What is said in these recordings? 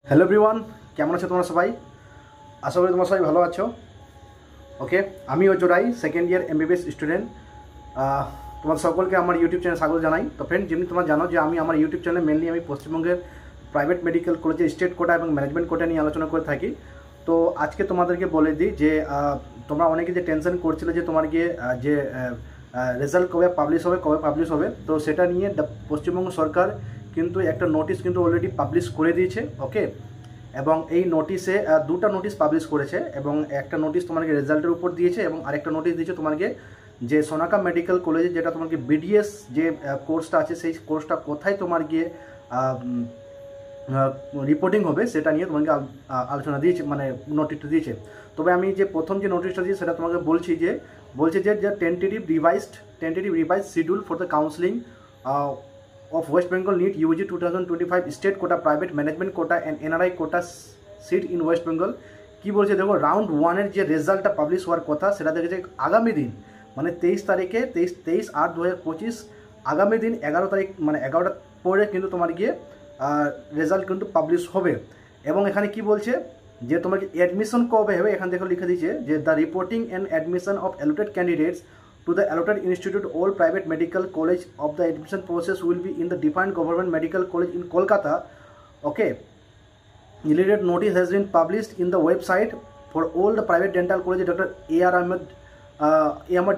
Hello everyone, কেমন আছো তোমরা সবাই? আশা করি তোমরা সবাই ভালো আছো। ওকে, আমি জোড়াই সেকেন্ড ইয়ার এমবিবিএস স্টুডেন্ট। তোমাদের সকলকে আমার ইউটিউব চ্যানেল স্বাগত জানাই। তো ফ্রেন্ড, যেমনি তোমরা জানো যে আমি আমার ইউটিউব চ্যানেলে মেনলি আমি পশ্চিমবঙ্গের প্রাইভেট মেডিকেল কলেজের স্টেট কোটা এবং ম্যানেজমেন্ট কোটা নিয়ে আলোচনা করে থাকি। তো আজকে তোমাদেরকে বলে দিই যে তোমরা অনেকে যে টেনশন করছিলে যে তোমার গিয়ে যে রেজাল্ট কবে পাবলিশ হবে, তো সেটা নিয়ে পশ্চিমবঙ্গ সরকার কিন্তু একটা নোটিশ কিন্তু অলরেডি পাবলিশ করে দিয়েছে। ওকে, এবং এই নোটিশে দুটো নোটিশ পাবলিশ করেছে, এবং একটা নোটিশ তোমাকে রেজাল্টের উপর দিয়েছে এবং আরেকটা নোটিশ দিয়েছে তোমাকে যে সোনাকা মেডিকেল কলেজে যেটা তোমাকে বিডিএস যে কোর্সটা আছে সেই কোর্সটা কোথায় তোমার গিয়ে রিপোর্টিং হবে সেটা নিয়ে তোমাকে আলোচনা দিয়েছে, মানে নোটিশটা দিয়েছে। তবে আমি যে প্রথম যে নোটিশটা দিয়েছি সেটা তোমাকে বলছে যে tentative revise schedule for the counselling of West Bengal NEET UG 2025 state quota private management quota and NRI quota seat in West Bengal. কী বলছে দেখো, রাউন্ড ওয়ানের যে রেজাল্টটা পাবলিশ হওয়ার কথা সেটা দেখেছে আগামী দিন, মানে 23/8/2025 আগামী দিন 11 তারিখ, মানে 11টা পরে কিন্তু তোমার গিয়ে রেজাল্ট কিন্তু পাবলিশ হবে। এবং এখানে কি বলছে যে তোমাকে অ্যাডমিশন কবে হবে, এখান থেকে লিখে দিয়েছে যে the reporting and admission of allotted candidates to the allotted institute all private medical college of the admission process will be in the defined government medical college in Kolkata. Okay, related notice has been published in the website for all the private dental college Dr. A.R. Ahmed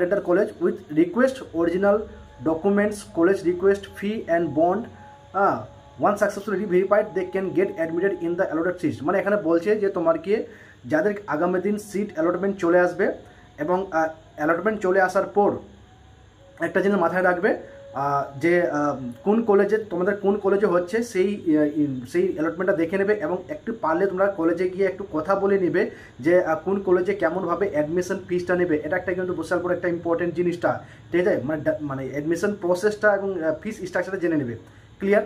Dental College with request original documents, college request fee and bond. Once successfully verified they can get admitted in the allotted seats. মানে এখানে বলছে যে তোমার কি যাদের আগামী দিন seat allotment চলে আসবে এবং অ্যালটমেন্ট চলে আসার পর একটা জিনিস মাথায় রাখবে যে কোন কলেজে তোমাদের কোন কলেজে হচ্ছে সেই অ্যালটমেন্টটা দেখে নেবে, এবং একটু পারলে তোমরা কলেজে গিয়ে একটু কথা বলে নেবে যে কোন কলেজে কেমনভাবে অ্যাডমিশন ফিসটা নেবে। এটা একটা কিন্তু বিশাল বড় একটা ইম্পর্টেন্ট জিনিসটা, ঠিক আছে? মানে অ্যাডমিশন প্রসেসটা এবং ফিস স্ট্রাকচারটা জেনে নেবে। ক্লিয়ার?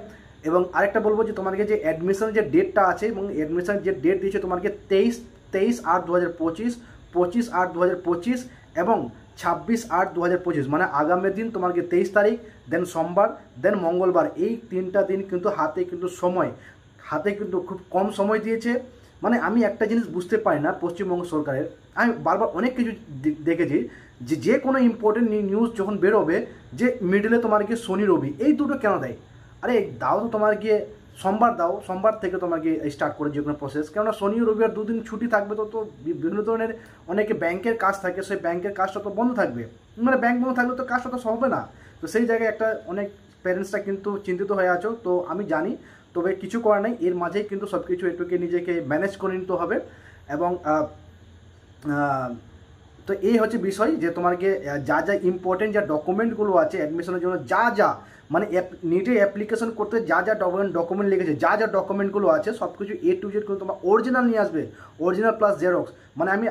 এবং আরেকটা বলবো যে তোমাকে যে অ্যাডমিশনের যে ডেটটা আছে এবং অ্যাডমিশনের যে ডেট দিয়েছে তোমাকে 23/8/2025, 25/8/2025 এবং 26/8/2025, মানে আগামী দিন তোমার 23 তারিখ, দেন সোমবার, দেন মঙ্গলবার, এই 3টা দিন কিন্তু হাতে কিন্তু খুব কম সময় দিয়েছে। মানে আমি একটা জিনিস বুঝতে পারি না পশ্চিমবঙ্গ সরকারের, আমি বারবার অনেক কিছু দেখেছি যে কোনো ইম্পর্টেন্ট নিউজ যখন বেরোবে যে মিডলে তোমার গিয়ে শনি রবি এই দুটো কেন দেয়? আরে দাও তো তোমার গিয়ে সোমবার দাও, সোমবার থেকে তোমার গিয়ে স্টার্ট করে যে কোনো প্রসেস, কেননা শনি রবিবার দুদিন ছুটি থাকবে, তো বিভিন্ন ধরনের অনেকে ব্যাংকের কাজ থাকে, সেই ব্যাংকের কাজটা তো বন্ধ থাকবে, মানে ব্যাংক বন্ধ থাকলে তো কাজটা তো হবে না। তো সেই জায়গায় একটা অনেক প্যারেন্টসরা কিন্তু চিন্তিত হয়ে আছো, তো আমি জানি, তবে কিছু করার নাই, এর মাঝেই কিন্তু সব কিছু একটুকে নিজেকে ম্যানেজ করে নিতে হবে। এবং তো এই হচ্ছে বিষয় যে তোমাকে যা যা ইম্পর্টেন্ট যা ডকুমেন্টগুলো আছে অ্যাডমিশনের জন্য, যা মানে নিটে অ্যাপ্লিকেশন করতে যা ডকুমেন্ট লেগেছে, যা ডকুমেন্টগুলো আছে সব কিছু A to Z কিন্তু তোমার অরিজিনাল নিয়ে আসবে, অরিজিনাল প্লাস জেরক্স। মানে আমি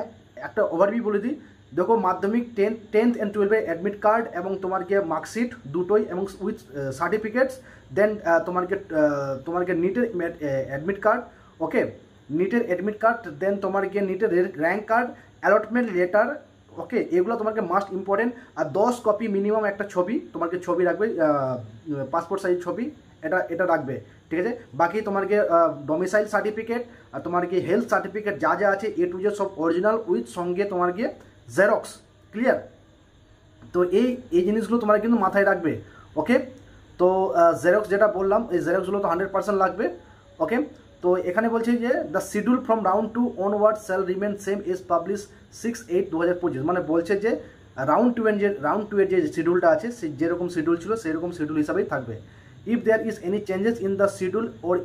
একটা ওভারভিউ বলে দিই, দেখো মাধ্যমিক 10th and 12 অ্যাডমিট কার্ড এবং তোমাকে মার্কশিট দুটোই এবং উইথ সার্টিফিকেটস, দেন তোমাকে নিটের অ্যাডমিট কার্ড, ওকে, নিটের অ্যাডমিট কার্ড, দেন তোমার গিয়ে নিটের র্যাঙ্ক কার্ড, অ্যালটমেন্ট লেটার, ওকে, এগুলো তোমাকে মাস্ট ইম্পর্টেন্ট। আর 10 কপি মিনিমাম একটা ছবি, তোমাকে ছবি রাখবে, পাসপোর্ট সাইজ ছবি, এটা রাখবে, ঠিক আছে? বাকি তোমাকে ডোমিসাইল সার্টিফিকেট আর তোমার গিয়ে হেলথ সার্টিফিকেট যা আছে A to Z সব অরিজিনাল উইথ সঙ্গে তোমার গিয়ে জেরক্স। ক্লিয়ার? তো এই জিনিসগুলো তোমরা কিন্তু মাথায় রাখবে। ওকে, তো জেরক্স যেটা বললাম এই জেরক্সগুলো তো 100% লাগবে। ওকে, তো এখানে বলছে যে the schedule from round 2 onward shall remain same is publish 6/8/2025, মানে বলছে যে রাউন্ড 2 এর যে শিডিউলটা আছে সেই যেরকম শিডিউল ছিল সেরকম শিডিউল হিসাবেই থাকবে। If there is any changes in the schedule or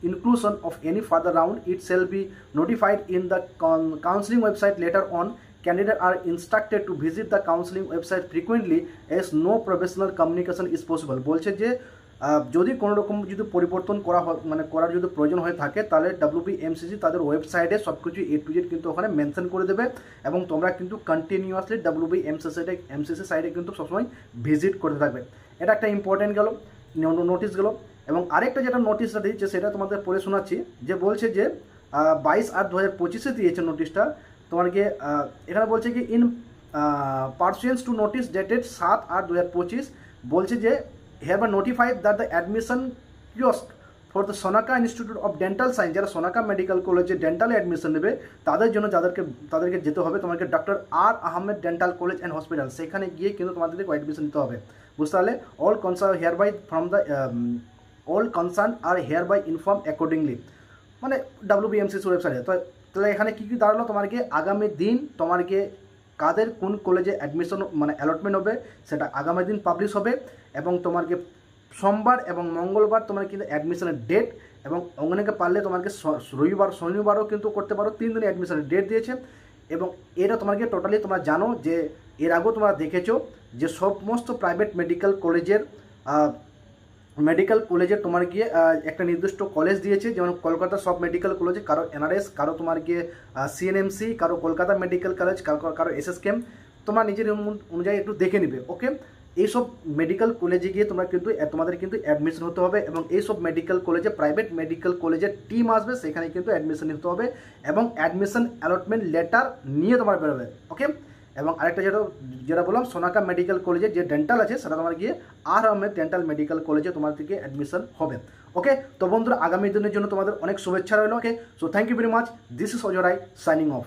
inclusion of any further round, it shall be notified in the counseling website later on. Candidates are instructed to visit the counseling website frequently as no professional communication is possible. বলছে যে যদি কোনো রকম যদি পরিবর্তন করার যদি প্রয়োজন হয়ে থাকে তাহলে WBMCC তাদের ওয়েবসাইটে সব কিছু A to Z কিন্তু ওখানে মেনশন করে দেবে, এবং তোমরা কিন্তু কন্টিনিউয়াসলি WBMCC সাইটে কিন্তু সবসময় ভিজিট করতে থাকবে। এটা একটা ইম্পর্টেন্ট গেল, নোটিশ গেল। এবং আরেকটা যেটা নোটিশটা দিয়েছে সেটা তোমাদের পড়ে শোনাচ্ছি, যে বলছে যে 22/8/2025 দিয়েছে নোটিশটা তোমাকে। এখানে বলছে কি ইন পারসুয়েন্স টু নোটিস ডেটেড 7/8/2025, বলছে যে hereby notified that the admission kiosk for the সোনাকা institute of dental science, যারা সোনাকা মেডিকেল কলেজে ডেন্টালে অ্যাডমিশন নেবে তাদের জন্য তাদেরকে যেতে হবে তোমাকে doctor R Ahmed dental college and hospital, সেখানে গিয়ে কিন্তু তোমাদেরকে অ্যাডমিশন নিতে হবে। বুঝতে পারলে? All concern hereby from the all concern are hereby inform accordingly, মানে WBMC's ওয়েবসাইটে। তো তাহলে এখানে কী কী দাঁড়ালো, তোমাকে আগামী দিন তোমাকে কাদের কোন কলেজে অ্যাডমিশন মানে অ্যালটমেন্ট হবে সেটা আগামী দিন পাবলিশ হবে, এবং তোমাকে সোমবার এবং মঙ্গলবার তোমার কিন্তু অ্যাডমিশনের ডেট, এবং অনেকে পারলে তোমাকে রবিবার শনিবারও কিন্তু করতে পারো, 3 দিনে অ্যাডমিশনের ডেট দিয়েছে। এবং এটা তোমাকে টোটালি তোমরা জানো যে এর আগেও তোমরা দেখেছো যে সমস্ত প্রাইভেট মেডিকেল কলেজে তোমার গিয়ে একটা নির্দিষ্ট কলেজ দিয়েছে, যেমন কলকাতা সব মেডিকেল কলেজে কারো NRS, কারো তোমার গিয়ে CNMC, কারো কলকাতা মেডিকেল কলেজ, কারো SSKM, তোমার নিজের অনুযায়ী একটু দেখে নিবে। ওকে, এইসব মেডিকেল কলেজে গিয়ে তোমাদের কিন্তু অ্যাডমিশন হতে হবে, এবং এইসব মেডিকেল কলেজে প্রাইভেট মেডিকেল কলেজের টিম আসবে, সেখানে কিন্তু অ্যাডমিশন নিতে হবে, এবং অ্যাডমিশন অ্যালটমেন্ট লেটার নিয়ে তোমার বেরোবে। ওকে, এবং আরেকটা যেটা বললাম সোনাকা মেডিকেল কলেজে যে ডেন্টাল আছে সেটা তোমার গিয়ে আর আহমেদ ডেন্টাল মেডিকেল কলেজে তোমার থেকে অ্যাডমিশন হবে। ওকে, তো বন্ধুরা আগামী দিনের জন্য তোমাদের অনেক শুভেচ্ছা রইল। Okay, so thank you very much, this is Ajay Roy signing of.